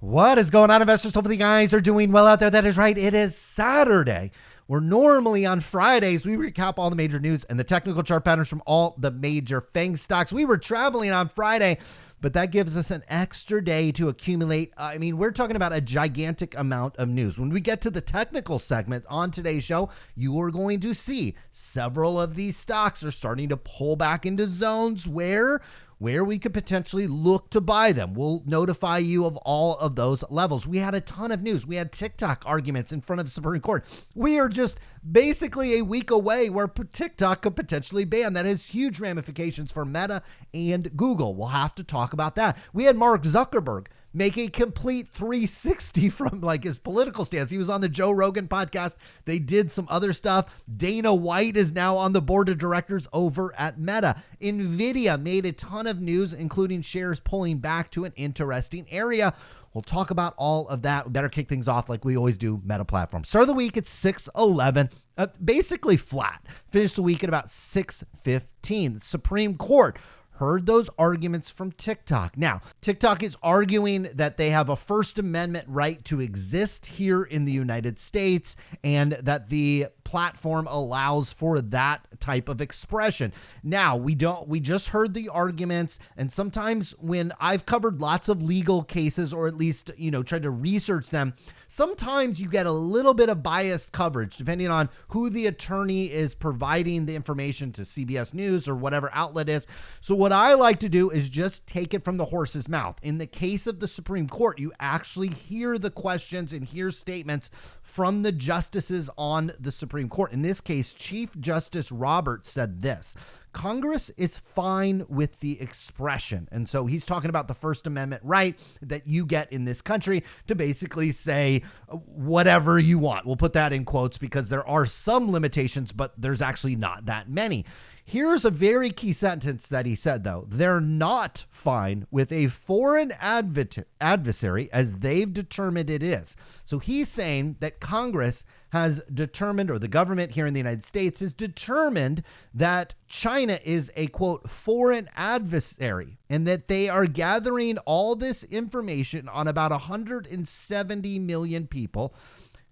What is going on, investors? Hopefully you guys are doing well out there. That is right. It is Saturday. We're normally on Fridays. We recap all the major news and the technical chart patterns from all the major FAANG stocks. We were traveling on Friday, but that gives us an extra day to accumulate. We're talking about a gigantic amount of news. When we get to the technical segment on today's show, you are going to see several of these stocks are starting to pull back into zones where we could potentially look to buy them. We'll notify you of all of those levels. We had a ton of news. We had TikTok arguments in front of the Supreme Court. We are just basically a week away where TikTok could potentially ban. That has huge ramifications for Meta and Google. We'll have to talk about that. We had Mark Zuckerberg make a complete 360 from his political stance. He was on the Joe Rogan podcast. They did some other stuff. Dana White is now on the board of directors over at Meta. Nvidia made a ton of news, including shares pulling back to an interesting area. We'll talk about all of that. We better kick things off like we always do. Meta platform. Start of the week at 611, basically flat. Finished the week at about 615. The Supreme Court heard those arguments from TikTok. Now, TikTok is arguing that they have a First Amendment right to exist here in the United States and that the platform allows for that type of expression. Now, we just heard the arguments, and sometimes when I've covered lots of legal cases, or at least, tried to research them, sometimes you get a little bit of biased coverage depending on who the attorney is providing the information to, CBS News or whatever outlet is. So what I like to do is just take it from the horse's mouth. In the case of the Supreme Court, you actually hear the questions and hear statements from the justices on the Supreme Court. In this case, Chief Justice Roberts said this: Congress is fine with the expression. And so he's talking about the First Amendment right that you get in this country to basically say whatever you want. We'll put that in quotes because there are some limitations, but there's actually not that many. Here's a very key sentence that he said, though. They're not fine with a foreign adversary as they've determined it is. So he's saying that Congress has determined, or the government here in the United States has determined, that China is a, quote, foreign adversary, and that they are gathering all this information on about 170 million people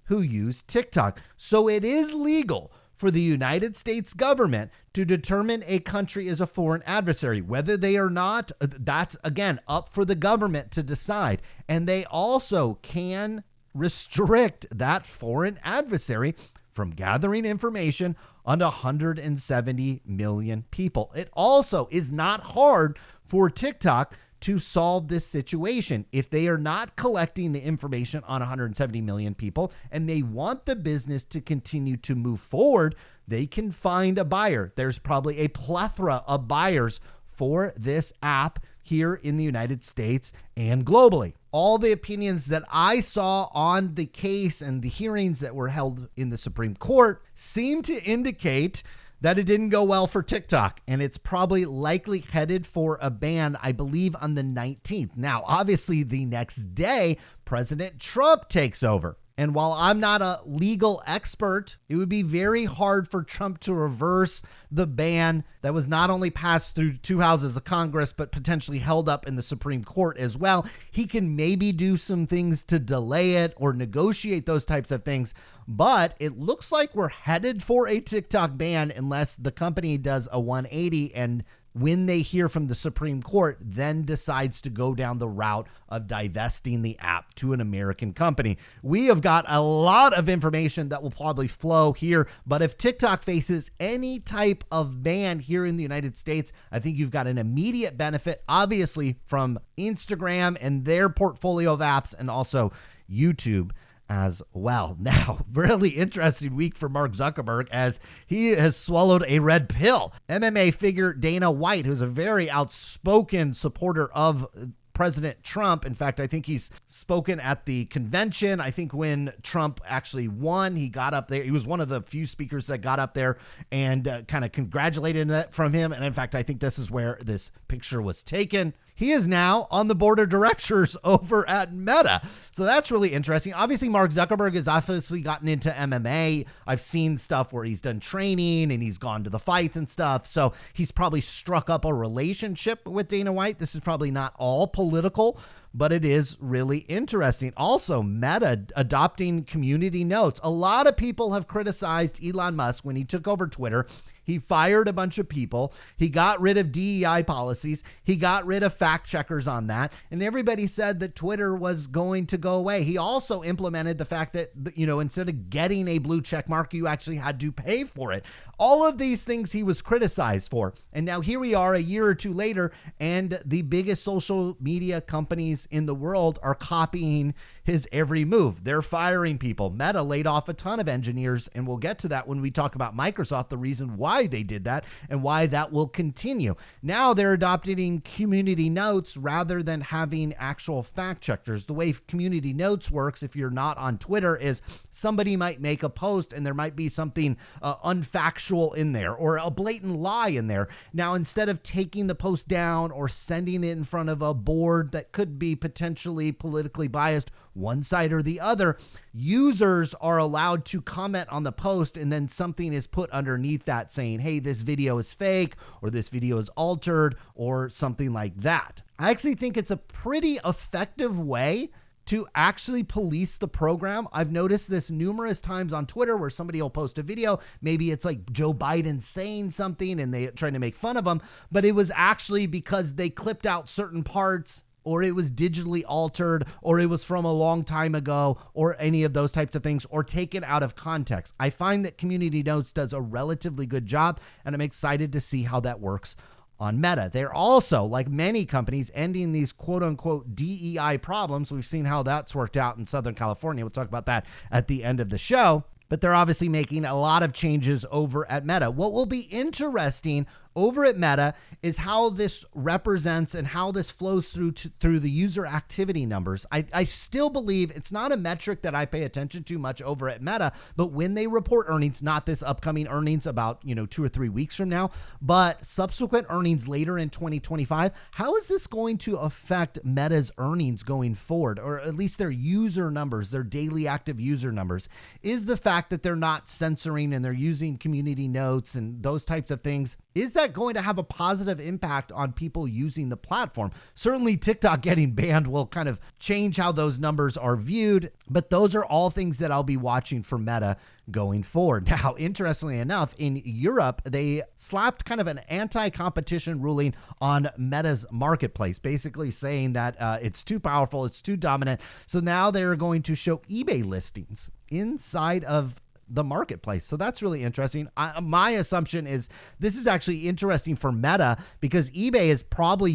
who use TikTok. So it is legal for the United States government to determine a country is a foreign adversary. Whether they are not, that's, again, up for the government to decide. And they also can restrict that foreign adversary from gathering information on 170 million people. It also is not hard for TikTok to solve this situation. If they are not collecting the information on 170 million people and they want the business to continue to move forward, they can find a buyer. There's probably a plethora of buyers for this app here in the United States and globally. All the opinions that I saw on the case and the hearings that were held in the Supreme Court seem to indicate that it didn't go well for TikTok, and it's probably likely headed for a ban, I believe, on the 19th. Now, obviously, the next day, President Trump takes over. And while I'm not a legal expert, it would be very hard for Trump to reverse the ban that was not only passed through two houses of Congress, but potentially held up in the Supreme Court as well. He can maybe do some things to delay it or negotiate those types of things. But it looks like we're headed for a TikTok ban unless the company does a 180 and when they hear from the Supreme Court, then decides to go down the route of divesting the app to an American company. We have got a lot of information that will probably flow here, but if TikTok faces any type of ban here in the United States, I think you've got an immediate benefit, obviously, from Instagram and their portfolio of apps and also YouTube as well. Now, really interesting week for Mark Zuckerberg as he has swallowed a red pill. MMA figure Dana White, who's a very outspoken supporter of President Trump. In fact, I think he's spoken at the convention. I think when Trump actually won, he got up there. He was one of the few speakers that got up there and kind of congratulated that from him. And in fact, I think this is where this picture was taken. He is now on the board of directors over at Meta. So that's really interesting. Obviously, Mark Zuckerberg has obviously gotten into MMA. I've seen stuff where he's done training and he's gone to the fights and stuff. So he's probably struck up a relationship with Dana White. This is probably not all political, but it is really interesting. Also, Meta adopting community notes. A lot of people have criticized Elon Musk when he took over Twitter. He fired a bunch of people. He got rid of DEI policies. He got rid of fact checkers on that. And everybody said that Twitter was going to go away. He also implemented the fact that, instead of getting a blue check mark, you actually had to pay for it. All of these things he was criticized for. And now here we are a year or two later, and the biggest social media companies in the world are copying his every move. They're firing people. Meta laid off a ton of engineers, and we'll get to that when we talk about Microsoft, the reason why they did that and why that will continue. Now they're adopting community notes rather than having actual fact checkers. The way community notes works, if you're not on Twitter, is somebody might make a post and there might be something unfactual in there or a blatant lie in there. Now, instead of taking the post down or sending it in front of a board that could be potentially politically biased, one side or the other, users are allowed to comment on the post, and then something is put underneath that saying, hey, this video is fake, or this video is altered, or something like that. I actually think it's a pretty effective way to actually police the program. I've noticed this numerous times on Twitter where somebody will post a video. Maybe it's like Joe Biden saying something and they trying to make fun of him, but it was actually because they clipped out certain parts, or it was digitally altered, or it was from a long time ago, or any of those types of things, or taken out of context. I find that Community Notes does a relatively good job, and I'm excited to see how that works on Meta. They're also, like many companies, ending these quote-unquote DEI problems. We've seen how that's worked out in Southern California. We'll talk about that at the end of the show. But they're obviously making a lot of changes over at Meta. What will be interesting over at Meta is how this represents and how this flows through the user activity numbers. I still believe it's not a metric that I pay attention to much over at Meta, but when they report earnings, not this upcoming earnings about 2 or 3 weeks from now, but subsequent earnings later in 2025, how is this going to affect Meta's earnings going forward, or at least their user numbers, their daily active user numbers? Is the fact that they're not censoring and they're using community notes and those types of things, is that going to have a positive impact on people using the platform? Certainly TikTok getting banned will kind of change how those numbers are viewed, but those are all things that I'll be watching for Meta going forward. Now, interestingly enough, in Europe, they slapped kind of an anti-competition ruling on Meta's marketplace, basically saying that it's too powerful, it's too dominant. So now they're going to show eBay listings inside of the marketplace. So that's really interesting. My assumption is this is actually interesting for Meta because eBay is probably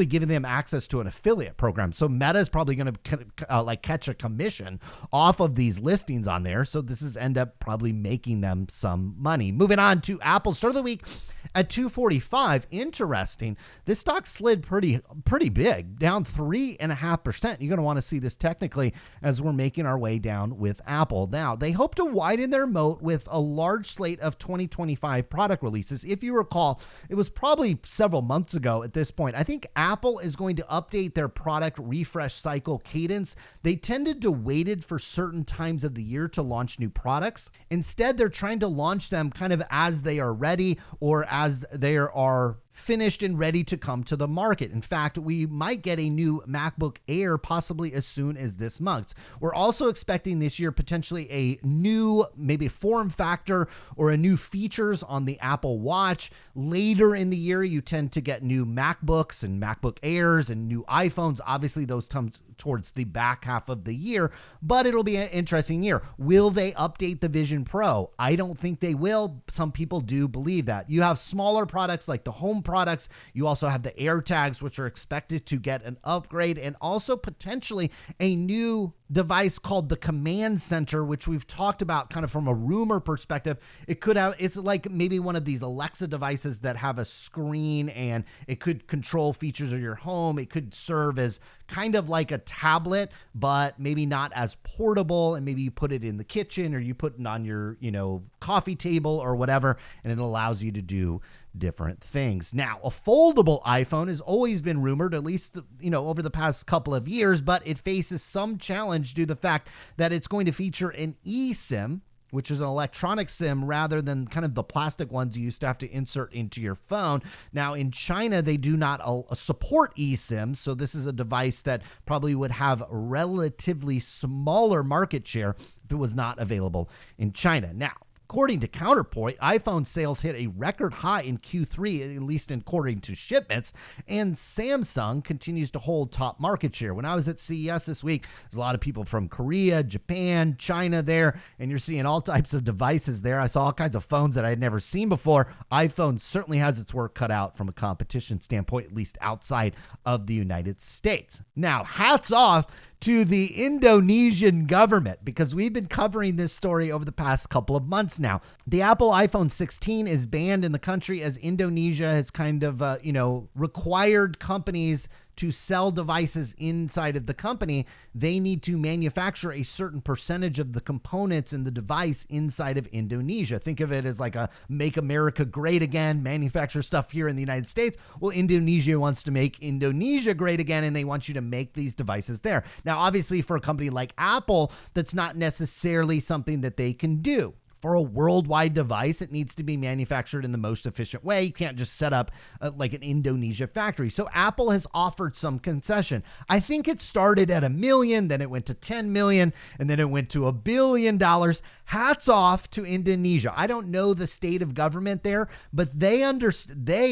giving them access to an affiliate program. So Meta is probably going to catch a commission off of these listings on there. So this is end up probably making them some money. Moving on to Apple, start of the week at 245. Interesting. This stock slid pretty big, down 3.5%. You're going to want to see this technically as we're making our way down with Apple. Now, they hope to widen their moat with a large slate of 2025 product releases. If you recall, it was probably several months ago at this point. I think Apple is going to update their product refresh cycle cadence. They tended to waited for certain times of the year to launch new products. Instead, they're trying to launch them kind of as they are ready or as they are finished and ready to come to the market. In fact, we might get a new MacBook Air possibly as soon as this month. We're also expecting this year potentially a new maybe form factor or a new features on the Apple Watch. Later in the year, you tend to get new MacBooks and MacBook Airs and new iPhones. Obviously, those come towards the back half of the year, but it'll be an interesting year. Will they update the Vision Pro? I don't think they will. Some people do believe that. You have smaller products like the home products. You also have the AirTags, which are expected to get an upgrade, and also potentially a new device called the Command Center, which we've talked about kind of from a rumor perspective. It's like maybe one of these Alexa devices that have a screen and it could control features of your home. It could serve as kind of like a tablet, but maybe not as portable. And maybe you put it in the kitchen or you put it on your, coffee table or whatever, and it allows you to do different things. Now, a foldable iPhone has always been rumored, at least, over the past couple of years, but it faces some challenge due to the fact that it's going to feature an eSIM. which is an electronic SIM rather than kind of the plastic ones you used to have to insert into your phone. Now, in China, they do not support eSIM, so this is a device that probably would have a relatively smaller market share if it was not available in China. Now, according to Counterpoint, iPhone sales hit a record high in Q3, at least according to shipments, and Samsung continues to hold top market share. When I was at CES this week, there's a lot of people from Korea, Japan, China there, and you're seeing all types of devices there. I saw all kinds of phones that I had never seen before. iPhone certainly has its work cut out from a competition standpoint, at least outside of the United States. Now, hats off to the Indonesian government, because we've been covering this story over the past couple of months now. The Apple iPhone 16 is banned in the country as Indonesia has kind of, required companies to sell devices inside of the company. They need to manufacture a certain percentage of the components in the device inside of Indonesia. Think of it as like a make America great again, manufacture stuff here in the United States. Well, Indonesia wants to make Indonesia great again, and they want you to make these devices there. Now, obviously, for a company like Apple, that's not necessarily something that they can do. For a worldwide device, it needs to be manufactured in the most efficient way. You can't just set up like an Indonesia factory. So Apple has offered some concession. I think it started at $1 million, then it went to 10 million, and then it went to $1 billion. Hats off to Indonesia. I don't know the state of government there, but they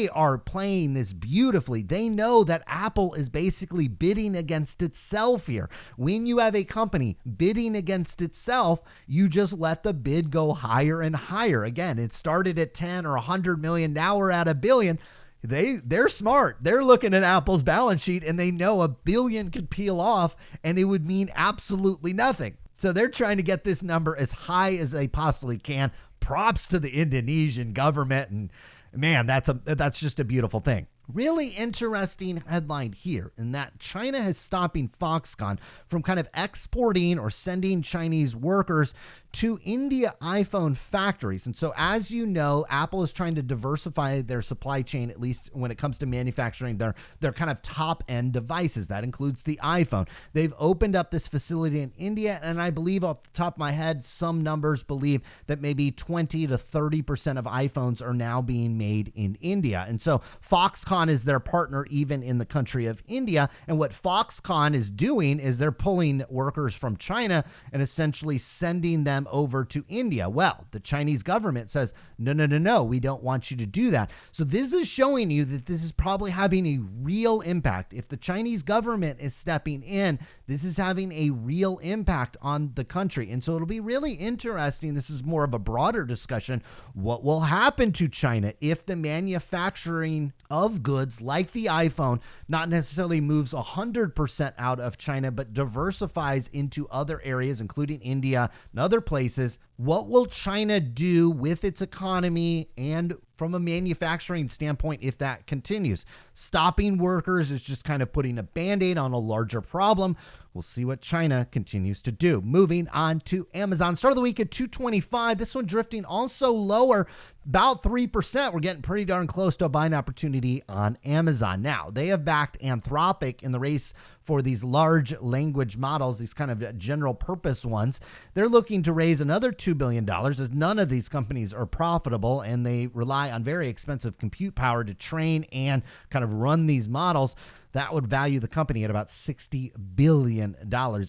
are playing this beautifully. They know that Apple is basically bidding against itself here. When you have a company bidding against itself, you just let the bid go higher and higher. Again, it started at 10 or 100 million. Now we're at $1 billion. They're smart. They're looking at Apple's balance sheet and they know $1 billion could peel off and it would mean absolutely nothing. So they're trying to get this number as high as they possibly can. Props to the Indonesian government. And man, that's just a beautiful thing. Really interesting headline here in that China is stopping Foxconn from kind of exporting or sending Chinese workers to India iPhone factories. And so, as you know, Apple is trying to diversify their supply chain, at least when it comes to manufacturing their kind of top end devices. That includes the iPhone. They've opened up this facility in India, and I believe off the top of my head, some numbers believe that maybe 20 to 30% of iPhones are now being made in India. And so Foxconn is their partner even in the country of India. And what Foxconn is doing is they're pulling workers from China and essentially sending them over to India. Well, the Chinese government says, no, we don't want you to do that. So this is showing you that this is probably having a real impact. If the Chinese government is stepping in, this is having a real impact on the country. And so it'll be really interesting. This is more of a broader discussion. What will happen to China if the manufacturing of goods like the iPhone not necessarily moves 100% out of China, but diversifies into other areas, including India and other places? What will China do with its economy and from a manufacturing standpoint if that continues? Stopping workers is just kind of putting a Band-Aid on a larger problem. We'll see what China continues to do. Moving on to Amazon. Start of the week at 225. This one drifting also lower, about 3%. We're getting pretty darn close to a buying opportunity on Amazon. Now, they have backed Anthropic in the race for these large language models, these kind of general purpose ones. They're looking to raise another $2 billion as none of these companies are profitable and they rely on very expensive compute power to train and kind of run these models. That would value the company at about $60 billion.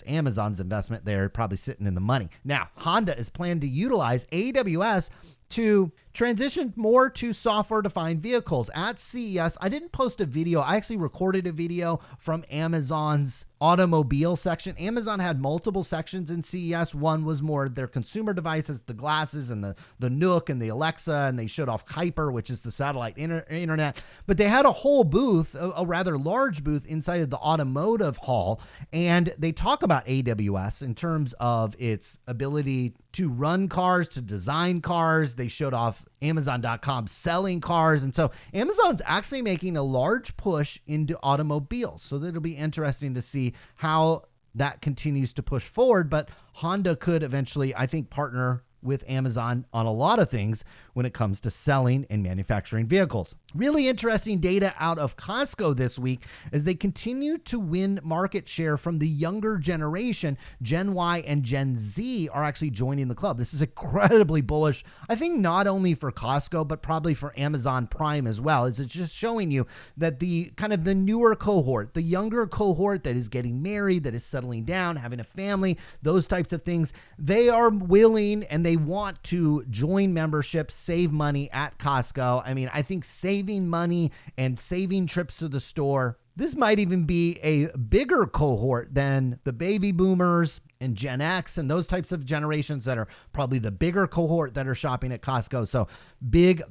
Amazon's investment there probably sitting in the money. Now, Honda is planned to utilize AWS to transition more to software-defined vehicles. At CES, I didn't post a video. I actually recorded a video from Amazon's automobile section. Amazon had multiple sections in CES. One was more their consumer devices, the glasses and the Nook and the Alexa, and they showed off Kuiper, which is the satellite internet. But they had a whole booth, a rather large booth inside of the automotive hall, and they talk about AWS in terms of its ability to run cars, to design cars. They showed off Amazon.com selling cars. And so Amazon's actually making a large push into automobiles. So that'll be interesting to see how that continues to push forward. But Honda could eventually, I think, partner with Amazon on a lot of things when it comes to selling and manufacturing vehicles. Really interesting data out of Costco this week as they continue to win market share from the younger generation. Gen Y and Gen Z are actually joining the club. This is incredibly bullish, I think, not only for Costco, but probably for Amazon Prime as well. It's just showing you that the kind of the newer cohort, the younger cohort that is getting married, that is settling down, having a family, those types of things, they are willing and they want to join memberships, save money at Costco. I mean, I think saving money and saving trips to the store, this might even be a bigger cohort than the baby boomers and Gen X and those types of generations that are probably the bigger cohort that are shopping at Costco. So big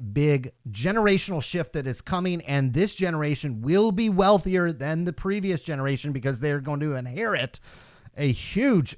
generational shift that is coming. And this generation will be wealthier than the previous generation because they're going to inherit a huge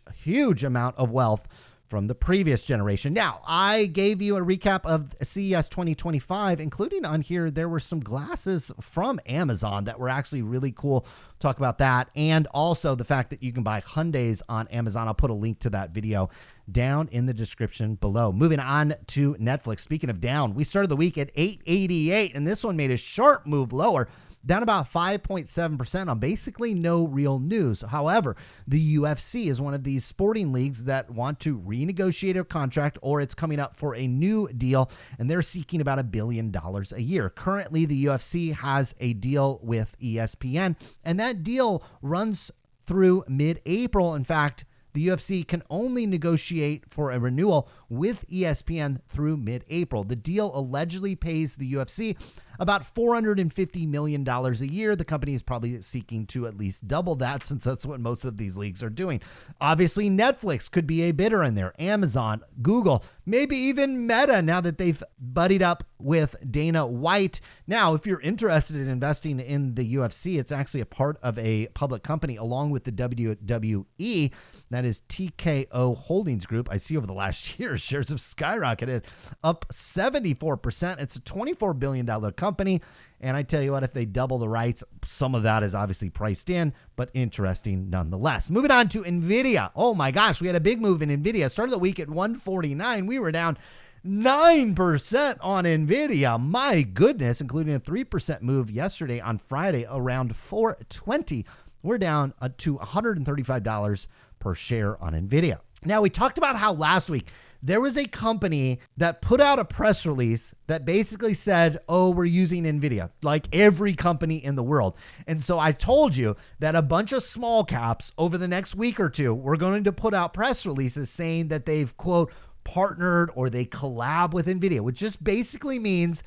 amount of wealth from the previous generation. Now, I gave you a recap of CES 2025, including on here, there were some glasses from Amazon that were actually really cool. Talk about that. And also the fact that you can buy Hyundais on Amazon. I'll put a link to that video down in the description below. Moving on to Netflix. Speaking of down, we started the week at 888, and this one made a sharp move lower, down about 5.7% on basically no real news. However, the UFC is one of these sporting leagues that want to renegotiate a contract, or it's coming up for a new deal, and they're seeking about $1 billion a year. Currently, the UFC has a deal with ESPN, and that deal runs through mid-April. In fact, the UFC can only negotiate for a renewal with ESPN through mid-April. The deal allegedly pays the UFC about $450 million a year. The company is probably seeking to at least double that, since that's what most of these leagues are doing. Obviously, Netflix could be a bidder in there. Amazon, Google, maybe even Meta, now that they've buddied up with Dana White. Now, if you're interested in investing in the UFC, it's actually a part of a public company along with the WWE. That is TKO Holdings Group. I see over the last year, shares have skyrocketed up 74%. It's a $24 billion company. And I tell you what, if they double the rights, some of that is obviously priced in, but interesting nonetheless. Moving on to Nvidia. Oh my gosh, we had a big move in Nvidia. Started the week at 149. We were down 9% on Nvidia. My goodness, including a 3% move yesterday on Friday around 420. We're down to $135 per share on Nvidia. Now, we talked about how last week there was a company that put out a press release that basically said, oh, we're using Nvidia, like every company in the world. And so I told you that a bunch of small caps over the next week or two were going to put out press releases saying that they've, quote, partnered or they collab with Nvidia, which just basically means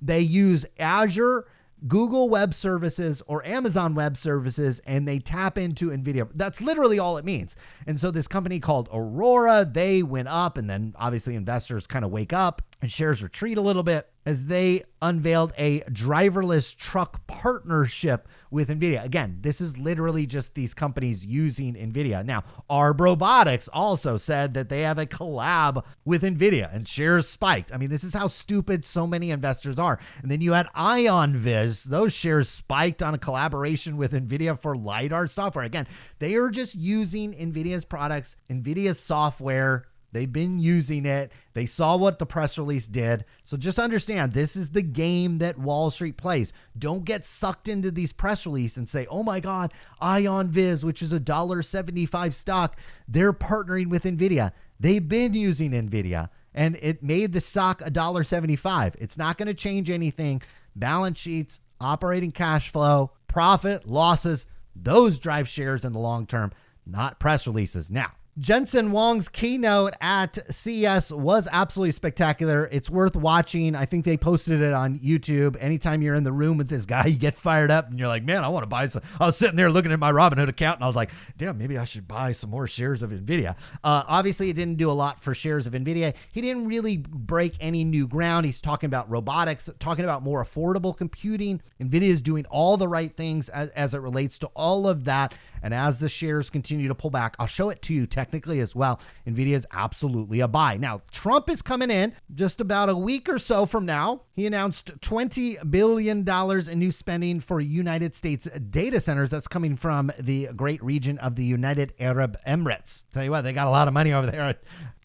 they use Azure, Google Web Services, or Amazon Web Services, and they tap into Nvidia. That's literally all it means. And so this company called Aurora, they went up, and then obviously investors kind of wake up and shares retreat a little bit as they unveiled a driverless truck partnership with Nvidia. Again, this is literally just these companies using Nvidia. Now, Arb Robotics also said that they have a collab with Nvidia, and shares spiked. I mean, this is how stupid so many investors are. And then you had IonViz. Those shares spiked on a collaboration with Nvidia for LiDAR software. Again, they are just using Nvidia's products, Nvidia's software. They've been using it. They saw what the press release did. So just understand, this is the game that Wall Street plays. Don't get sucked into these press releases and say, oh my God, IonViz, which is a $1.75 stock, they're partnering with Nvidia. They've been using Nvidia, and it made the stock $1.75. It's not going to change anything. Balance sheets, operating cash flow, profit, losses, those drive shares in the long term, not press releases. Now, Jensen Huang's keynote at CES was absolutely spectacular. It's worth watching. I think they posted it on YouTube. Anytime you're in the room with this guy, you get fired up and you're like, man, I want to buy some. I was sitting there looking at my Robinhood account and I was like, damn, maybe I should buy some more shares of Nvidia. Obviously, it didn't do a lot for shares of Nvidia. He didn't really break any new ground. He's talking about robotics, talking about more affordable computing. Nvidia is doing all the right things as it relates to all of that. And as the shares continue to pull back, I'll show it to you technically as well. Nvidia is absolutely a buy. Now, Trump is coming in just about a week or so from now. He announced $20 billion in new spending for United States data centers. That's coming from the great region of the United Arab Emirates. Tell you what, they got a lot of money over there.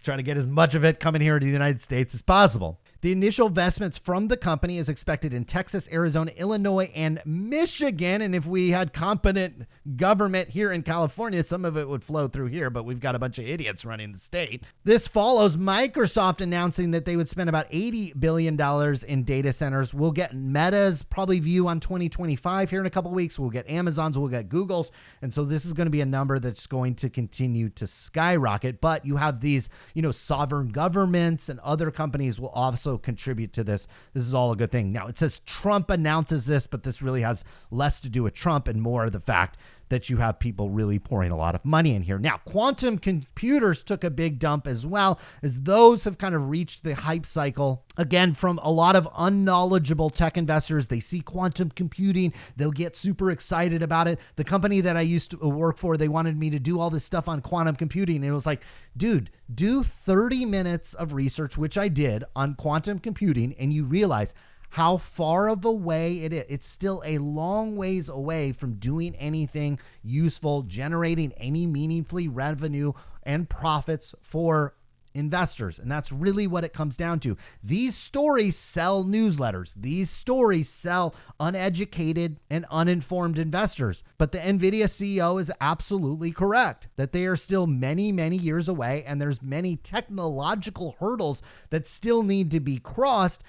Trying to get as much of it coming here to the United States as possible. The initial investments from the company is expected in Texas, Arizona, Illinois, and Michigan. And if we had competent government here in California, some of it would flow through here, but we've got a bunch of idiots running the state. This follows Microsoft announcing that they would spend about $80 billion in data centers. We'll get Meta's probably view on 2025 here in a couple of weeks. We'll get Amazon's, we'll get Google's. And so this is going to be a number that's going to continue to skyrocket. But you have these, sovereign governments and other companies will also contribute to this. This is all a good thing. Now, it says Trump announces this, but this really has less to do with Trump and more the fact that you have people really pouring a lot of money in here. Now, quantum computers took a big dump as well, as those have kind of reached the hype cycle. Again, from a lot of unknowledgeable tech investors, they see quantum computing, they'll get super excited about it. The company that I used to work for, they wanted me to do all this stuff on quantum computing. And it was like, dude, do 30 minutes of research, which I did on quantum computing, and you realize how far of a way it is. It's still a long ways away from doing anything useful, generating any meaningfully revenue and profits for investors. And that's really what it comes down to. These stories sell newsletters. These stories sell uneducated and uninformed investors. But the Nvidia CEO is absolutely correct that they are still many, many years away, and there's many technological hurdles that still need to be crossed,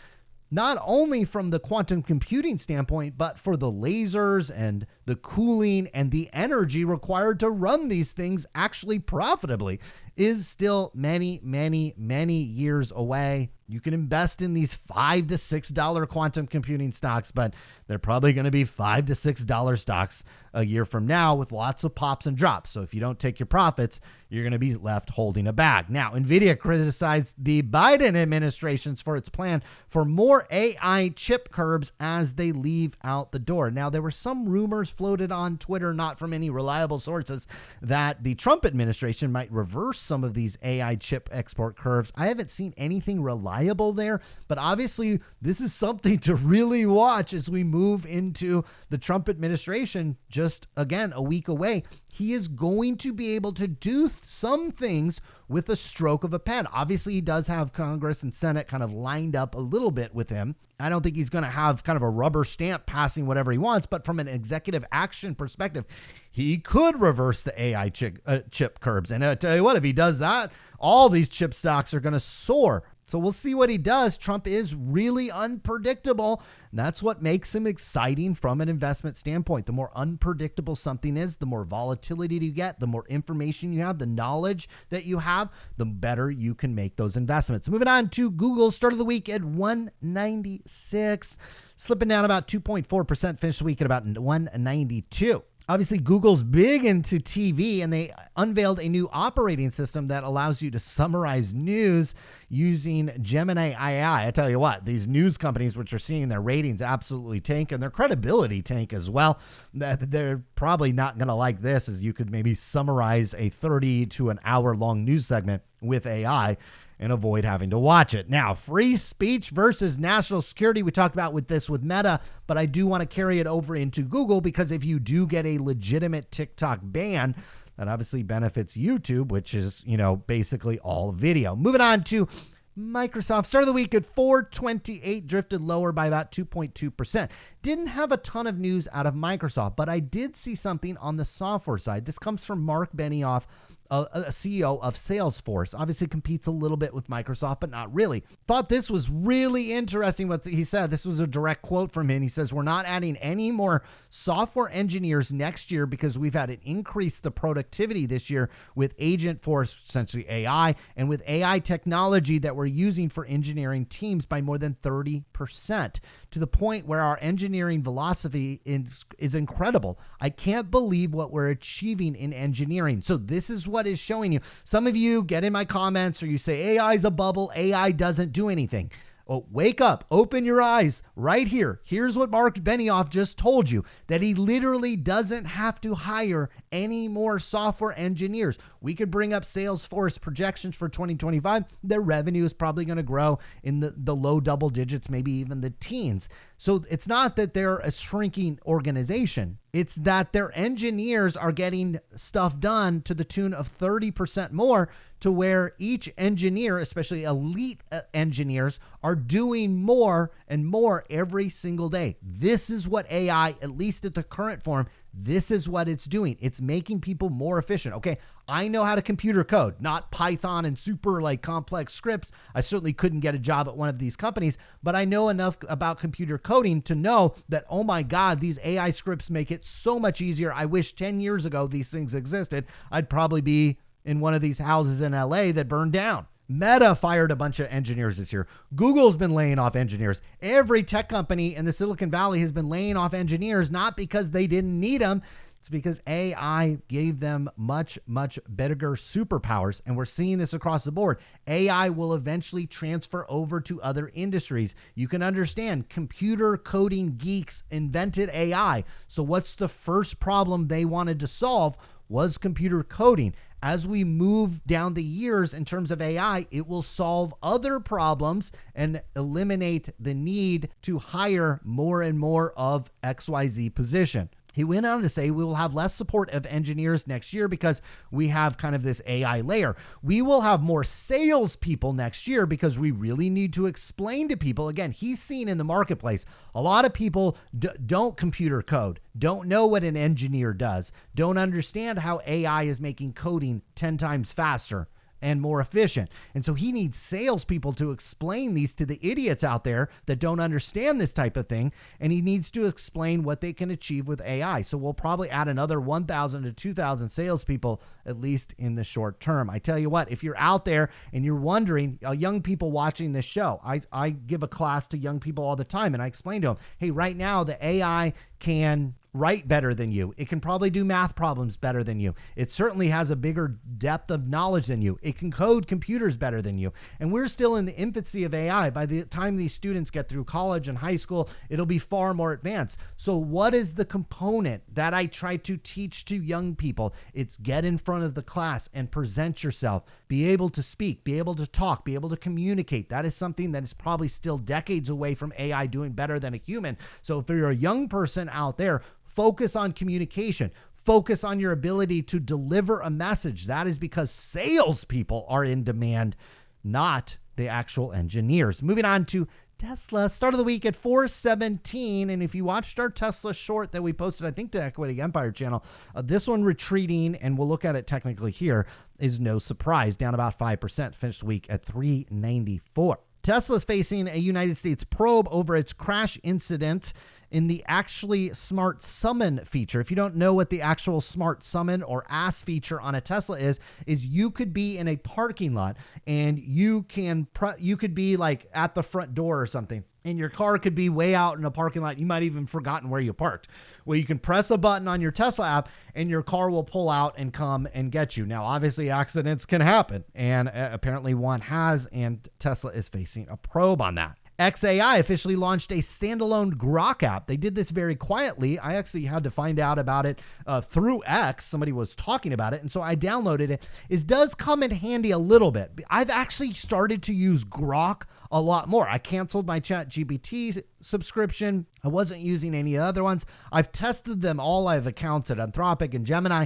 not only from the quantum computing standpoint, but for the lasers and the cooling and the energy required to run these things actually profitably is still many, many, many years away. You can invest in these $5 to $6 quantum computing stocks, but they're probably going to be $5 to $6 stocks a year from now with lots of pops and drops. So if you don't take your profits, you're going to be left holding a bag. Now, Nvidia criticized the Biden administrations for its plan for more AI chip curbs as they leave out the door. Now, there were some rumors floated on Twitter, not from any reliable sources, that the Trump administration might reverse some of these AI chip export curves. I haven't seen anything reliable there, but obviously this is something to really watch as we move into the Trump administration. Just again, a week away, he is going to be able to do some things with a stroke of a pen. Obviously, he does have Congress and Senate kind of lined up a little bit with him. I don't think he's going to have kind of a rubber stamp passing whatever he wants, but from an executive action perspective, he could reverse the AI chip curbs. And I tell you what, if he does that, all these chip stocks are going to soar. So we'll see what he does. Trump is really unpredictable. And that's what makes him exciting from an investment standpoint. The more unpredictable something is, the more volatility you get, the more information you have, the knowledge that you have, the better you can make those investments. Moving on to Google, start of the week at 196, slipping down about 2.4%, finished the week at about 192. Obviously, Google's big into TV, and they unveiled a new operating system that allows you to summarize news using Gemini AI. I tell you what, these news companies, which are seeing their ratings absolutely tank and their credibility tank as well, they're probably not going to like this, as you could maybe summarize a 30 to an hour long news segment with AI and avoid having to watch it. Now, free speech versus national security. We talked about with Meta, but I do want to carry it over into Google, because if you do get a legitimate TikTok ban, that obviously benefits YouTube, which is, basically all video. Moving on to Microsoft, start of the week at 428, drifted lower by about 2.2%. Didn't have a ton of news out of Microsoft, but I did see something on the software side. This comes from Mark Benioff, a CEO of Salesforce. Obviously competes a little bit with Microsoft, but not really. Thought this was really interesting what he said. This was a direct quote from him. He says, "We're not adding any more software engineers next year because we've had to increase the productivity this year with Agentforce, essentially AI, and with AI technology that we're using for engineering teams by more than 30%, to the point where our engineering velocity is incredible. I can't believe what we're achieving in engineering." So this is what is showing you. Some of you get in my comments or you say AI is a bubble, AI doesn't do anything. Oh, wake up, open your eyes right here. Here's what Mark Benioff just told you, that he literally doesn't have to hire any more software engineers. We could bring up Salesforce projections for 2025. Their revenue is probably going to grow in the low double digits, maybe even the teens. So it's not that they're a shrinking organization. It's that their engineers are getting stuff done to the tune of 30% more, to where each engineer, especially elite engineers, are doing more and more every single day. This is what AI, at least at the current form, this is what it's doing. It's making people more efficient. Okay, I know how to computer code, not Python and super complex scripts. I certainly couldn't get a job at one of these companies, but I know enough about computer coding to know that, oh my God, these AI scripts make it so much easier. I wish 10 years ago these things existed. I'd probably be in one of these houses in LA that burned down. Meta fired a bunch of engineers this year. Google's been laying off engineers. Every tech company in the Silicon Valley has been laying off engineers, not because they didn't need them. It's because AI gave them much, much bigger superpowers. And we're seeing this across the board. AI will eventually transfer over to other industries. You can understand, computer coding geeks invented AI. So what's the first problem they wanted to solve? Was computer coding. As we move down the years in terms of AI, it will solve other problems and eliminate the need to hire more and more of XYZ position. He went on to say we will have less support of engineers next year because we have kind of this AI layer. We will have more salespeople next year because we really need to explain to people. Again, he's seen in the marketplace, a lot of people don't computer code, don't know what an engineer does, don't understand how AI is making coding 10 times faster and more efficient. And so he needs salespeople to explain these to the idiots out there that don't understand this type of thing. And he needs to explain what they can achieve with AI. So we'll probably add another 1,000 to 2,000 salespeople, at least in the short term. I tell you what, if you're out there and you're wondering, young people watching this show, I give a class to young people all the time, and I explain to them, hey, right now the AI can write better than you. It can probably do math problems better than you. It certainly has a bigger depth of knowledge than you. It can code computers better than you. And we're still in the infancy of AI. By the time these students get through college and high school, it'll be far more advanced. So what is the component that I try to teach to young people? It's get in front of the class and present yourself, be able to speak, be able to talk, be able to communicate. That is something that is probably still decades away from AI doing better than a human. So if you're a young person out there, focus on communication. Focus on your ability to deliver a message. That is because salespeople are in demand, not the actual engineers. Moving on to Tesla, start of the week at 417. And if you watched our Tesla short that we posted, I think, to Equity Empire channel, this one retreating, and we'll look at it technically here, is no surprise, down about 5%, finished the week at 394. Tesla's facing a United States probe over its crash incident in the actually smart summon feature. If you don't know what the actual smart summon or ask feature on a Tesla is you could be in a parking lot and you could be like at the front door or something, and your car could be way out in a parking lot. You might even forgotten where you parked. Well, you can press a button on your Tesla app and your car will pull out and come and get you. Now, obviously accidents can happen, and apparently one has, and Tesla is facing a probe on that. XAI officially launched a standalone Grok app. They did this very quietly. I actually had to find out about it through X. Somebody was talking about it, and so I downloaded it. It does come in handy a little bit. I've actually started to use Grok a lot more. I canceled my ChatGPT subscription. I wasn't using any other ones. I've tested them all. I have accounts at Anthropic and Gemini.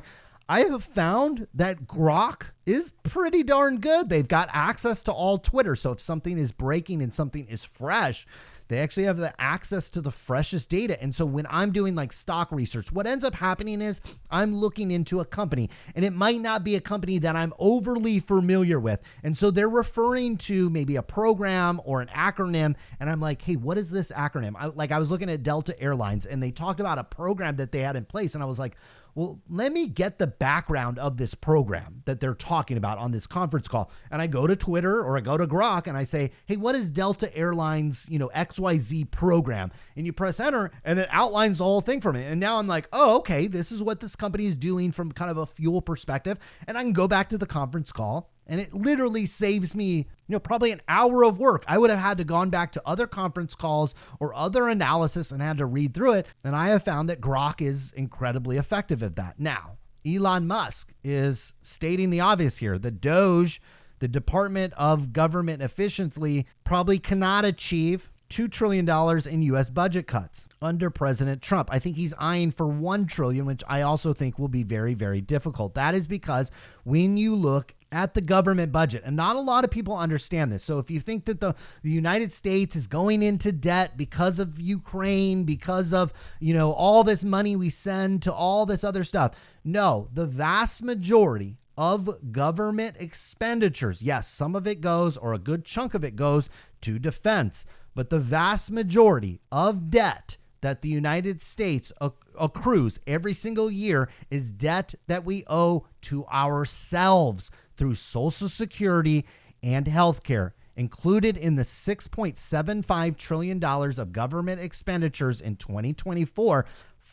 I have found that Grok is pretty darn good. They've got access to all Twitter. So if something is breaking and something is fresh, they actually have the access to the freshest data. And so when I'm doing like stock research, what ends up happening is I'm looking into a company, and it might not be a company that I'm overly familiar with. And so they're referring to maybe a program or an acronym. And I'm like, hey, what is this acronym? I was looking at Delta Airlines, and they talked about a program that they had in place. And I was like, well, let me get the background of this program that they're talking about on this conference call. And I go to Twitter or I go to Grok and I say, hey, what is Delta Airlines, XYZ program? And you press enter and it outlines the whole thing for me. And now I'm like, oh, okay, this is what this company is doing from kind of a fuel perspective. And I can go back to the conference call, and it literally saves me, probably an hour of work. I would have had to gone back to other conference calls or other analysis and had to read through it. And I have found that Grok is incredibly effective at that. Now, Elon Musk is stating the obvious here. The DOGE, the Department of Government Efficiency, probably cannot achieve $2 trillion in U.S. budget cuts under President Trump. I think he's eyeing for $1 trillion, which I also think will be very, very difficult. That is because when you look at the government budget, and not a lot of people understand this. So if you think that the United States is going into debt because of Ukraine, because of, all this money we send to all this other stuff. No, the vast majority of government expenditures, yes, some of it goes, or a good chunk of it goes to defense, but the vast majority of debt that the United States accrues every single year is debt that we owe to ourselves through Social Security and healthcare. Included in the $6.75 trillion of government expenditures in 2024,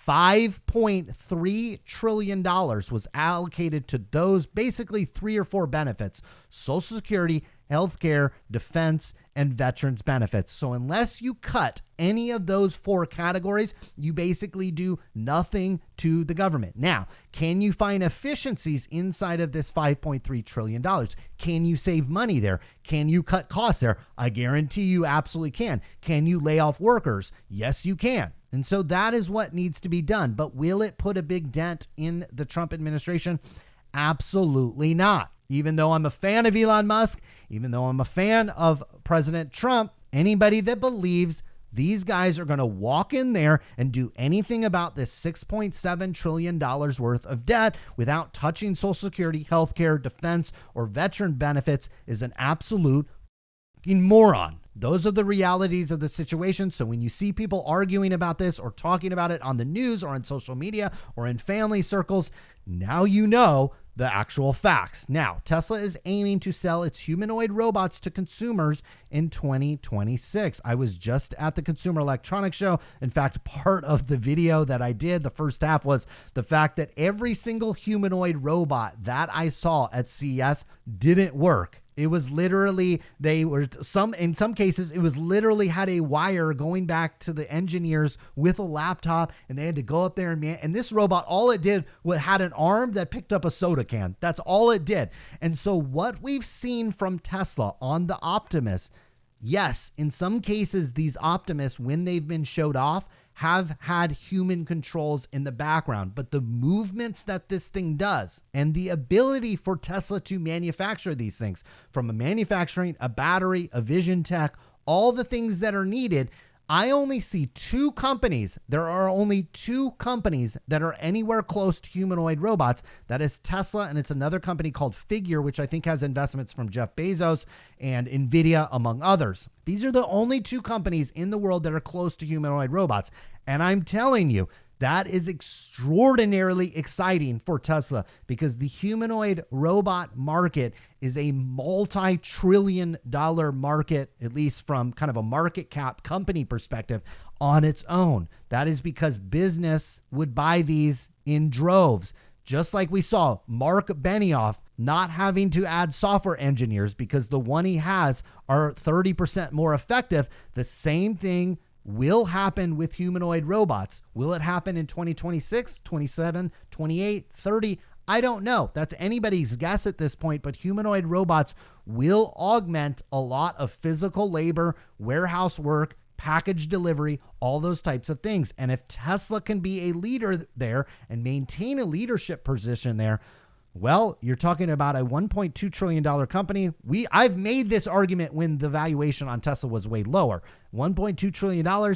$5.3 trillion was allocated to those basically 3 or 4 benefits: Social Security, healthcare, defense, and veterans benefits. So unless you cut any of those 4 categories, you basically do nothing to the government. Now, can you find efficiencies inside of this $5.3 trillion? Can you save money there? Can you cut costs there? I guarantee you absolutely can. Can you lay off workers? Yes, you can. And so that is what needs to be done. But will it put a big dent in the Trump administration? Absolutely not. Even though I'm a fan of Elon Musk, even though I'm a fan of President Trump, anybody that believes these guys are going to walk in there and do anything about this $6.7 trillion worth of debt without touching Social Security, healthcare, defense, or veteran benefits is an absolute moron. Those are the realities of the situation. So when you see people arguing about this or talking about it on the news or on social media or in family circles, now you know the actual facts. Now, Tesla is aiming to sell its humanoid robots to consumers in 2026. I was just at the Consumer Electronics Show. In fact, part of the video that I did, the first half, was the fact that every single humanoid robot that I saw at CES didn't work. It was literally, in some cases, it was literally had a wire going back to the engineers with a laptop, and they had to go up there and this robot, all it did was had an arm that picked up a soda can. That's all it did. And so what we've seen from Tesla on the Optimus, yes, in some cases, these Optimus, when they've been showed off, have had human controls in the background, but the movements that this thing does and the ability for Tesla to manufacture these things, from a manufacturing, a battery, a vision tech, all the things that are needed, I only see 2 companies. There are only 2 companies that are anywhere close to humanoid robots. That is Tesla, and it's another company called Figure, which I think has investments from Jeff Bezos and Nvidia, among others. These are the only 2 companies in the world that are close to humanoid robots. And I'm telling you, that is extraordinarily exciting for Tesla, because the humanoid robot market is a multi-trillion-dollar market, at least from kind of a market cap company perspective, on its own. That is because business would buy these in droves. Just like we saw Mark Benioff not having to add software engineers because the one he has are 30% more effective. The same thing will happen with humanoid robots. Will it happen in 2026, 27, 28, 30? I don't know. That's anybody's guess at this point, but humanoid robots will augment a lot of physical labor, warehouse work, package delivery, all those types of things. And if Tesla can be a leader there and maintain a leadership position there, well, you're talking about a $1.2 trillion company. I've made this argument when the valuation on Tesla was way lower. $1.2 trillion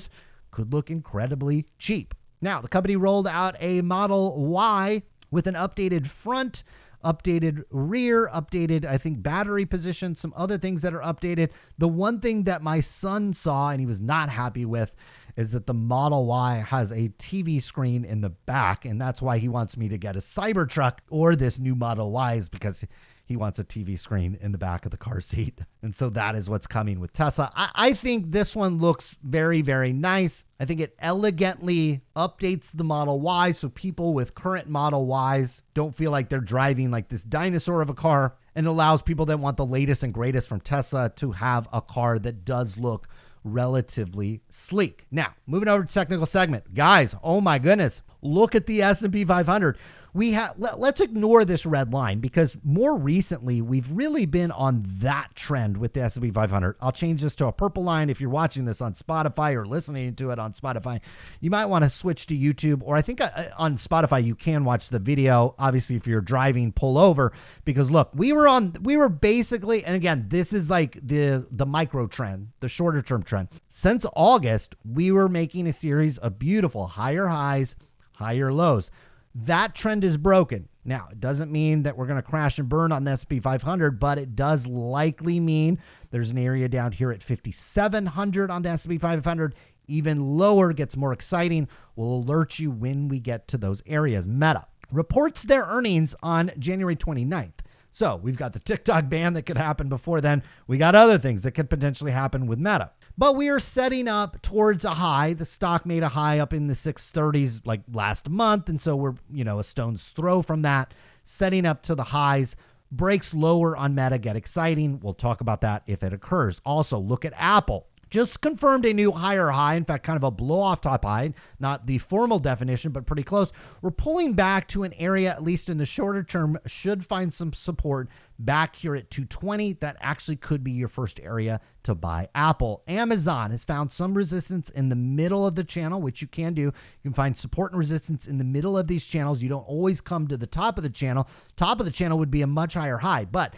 could look incredibly cheap. Now, the company rolled out a Model Y with an updated front, updated rear, updated, I think, battery position, some other things that are updated. The one thing that my son saw and he was not happy with is that the Model Y has a TV screen in the back, and that's why he wants me to get a Cybertruck or this new Model Y, is because he wants a TV screen in the back of the car seat. And so that is what's coming with Tesla. I think this one looks very, very nice. I think it elegantly updates the Model Y so people with current Model Ys don't feel like they're driving like this dinosaur of a car, and allows people that want the latest and greatest from Tesla to have a car that does look relatively sleek. Now, moving over to technical segment. Guys, oh my goodness, look at the S&P 500. let's ignore this red line, because more recently we've really been on that trend with the S&P 500. I'll change this to a purple line. If you're watching this on Spotify or listening to it on Spotify, you might want to switch to YouTube, or I think on Spotify you can watch the video. Obviously, if you're driving, pull over, because look, we were basically, and again, this is like the micro trend, the shorter term trend. Since August, we were making a series of beautiful higher highs, higher lows. That trend is broken. Now, it doesn't mean that we're going to crash and burn on the S&P 500, but it does likely mean there's an area down here at 5,700 on the S&P 500. Even lower gets more exciting. We'll alert you when we get to those areas. Meta reports their earnings on January 29th. So we've got the TikTok ban that could happen before then. We got other things that could potentially happen with Meta. But we are setting up towards a high. The stock made a high up in the 630s like last month. And so we're, a stone's throw from that, setting up to the highs. Breaks lower on Meta get exciting. We'll talk about that if it occurs. Also, look at Apple. Just confirmed a new higher high. In fact, kind of a blow off top high, not the formal definition, but pretty close. We're pulling back to an area, at least in the shorter term, should find some support back here at 220. That actually could be your first area to buy Apple. Amazon has found some resistance in the middle of the channel, which you can do. You can find support and resistance in the middle of these channels. You don't always come to the top of the channel. Top of the channel would be a much higher high, but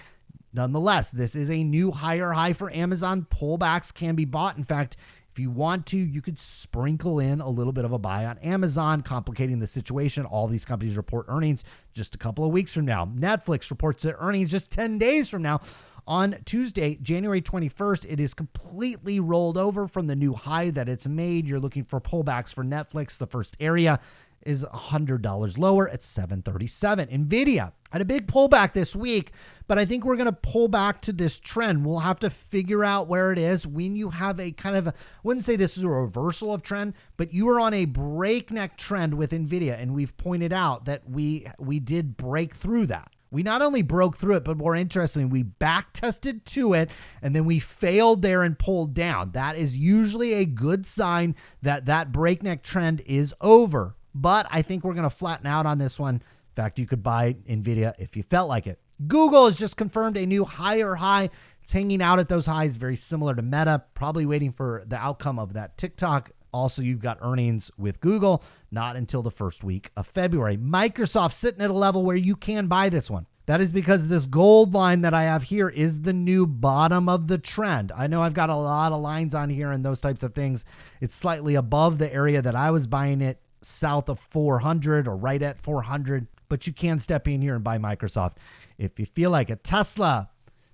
nonetheless, this is a new higher high for Amazon. Pullbacks can be bought. In fact, if you want to, you could sprinkle in a little bit of a buy on Amazon, complicating the situation. All these companies report earnings just a couple of weeks from now. Netflix reports their earnings just 10 days from now. On Tuesday, January 21st, it is completely rolled over from the new high that it's made. You're looking for pullbacks for Netflix. The first area is $100 lower at $737. Nvidia had a big pullback this week, but I think we're going to pull back to this trend. We'll have to figure out where it is when you have a kind of, wouldn't say this is a reversal of trend, but you are on a breakneck trend with Nvidia. And we've pointed out that we did break through that. We not only broke through it, but more interestingly, we back tested to it, and then we failed there and pulled down. That is usually a good sign that that breakneck trend is over. But I think we're going to flatten out on this one. In fact, you could buy Nvidia if you felt like it. Google has just confirmed a new higher high. It's hanging out at those highs, very similar to Meta, probably waiting for the outcome of that TikTok. Also, you've got earnings with Google, not until the first week of February. Microsoft sitting at a level where you can buy this one. That is because this gold line that I have here is the new bottom of the trend. I know I've got a lot of lines on here and those types of things. It's slightly above the area that I was buying it, south of 400 or right at 400, but you can step in here and buy Microsoft if you feel like it. Tesla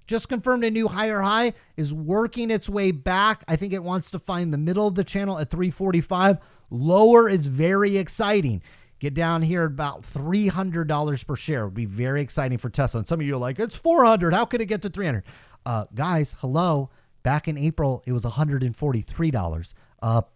just confirmed a new higher high, is working its way back. I think it wants to find the middle of the channel at 345. Lower is very exciting. Get down here at about $300 per share. It would be very exciting for Tesla. And some of you are like, it's 400. How could it get to 300? Guys, hello. Back in April, it was $143.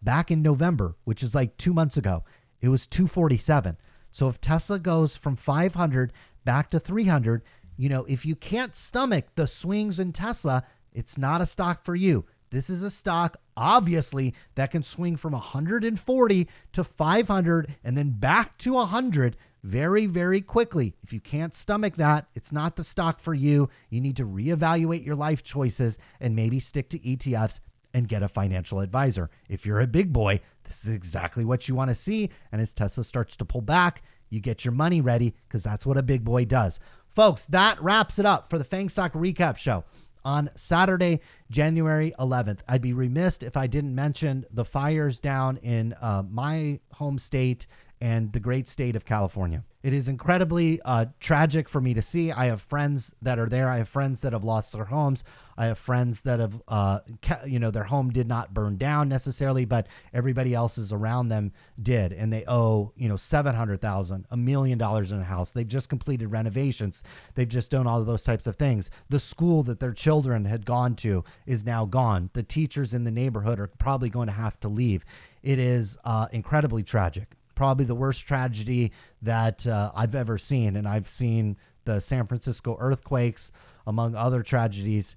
Back in November, which is like 2 months ago, it was $247. So if Tesla goes from 500 back to 300, if you can't stomach the swings in Tesla, it's not a stock for you. This is a stock, obviously, that can swing from 140 to 500 and then back to 100 very, very quickly. If you can't stomach that, it's not the stock for you. You need to reevaluate your life choices and maybe stick to ETFs and get a financial advisor. If you're a big boy, this is exactly what you want to see. And as Tesla starts to pull back, you get your money ready, because that's what a big boy does. Folks, that wraps it up for the FAANG Stock Recap Show on Saturday, January 11th. I'd be remiss if I didn't mention the fires down in my home state and the great state of California. It is incredibly tragic for me to see. I have friends that are there. I have friends that have lost their homes. I have friends that have, their home did not burn down necessarily, but everybody else's around them did. And they owe, $700,000, $1 million in a house. They've just completed renovations. They've just done all of those types of things. The school that their children had gone to is now gone. The teachers in the neighborhood are probably going to have to leave. It is incredibly tragic. Probably the worst tragedy that I've ever seen. And I've seen the San Francisco earthquakes, among other tragedies.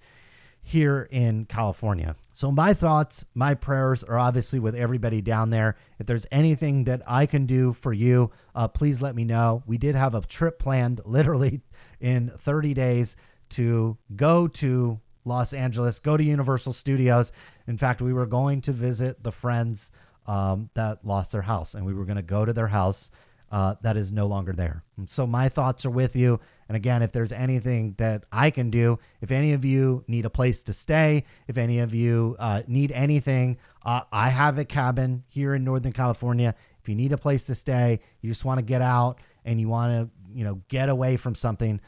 here in California. So my thoughts, my prayers are obviously with everybody down there. If there's anything that I can do for you, please let me know. We did have a trip planned literally in 30 days to go to Los Angeles, go to Universal Studios. In fact, we were going to visit the friends that lost their house, and we were going to go to their house that is no longer there. And so my thoughts are with you. And again, if there's anything that I can do, if any of you need a place to stay, if any of you need anything, I have a cabin here in Northern California. If you need a place to stay, you just want to get out and you want to, get away from something,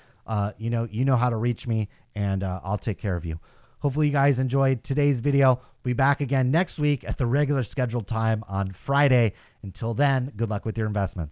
you know how to reach me, and I'll take care of you. Hopefully you guys enjoyed today's video. We'll be back again next week at the regular scheduled time on Friday. Until then, good luck with your investments.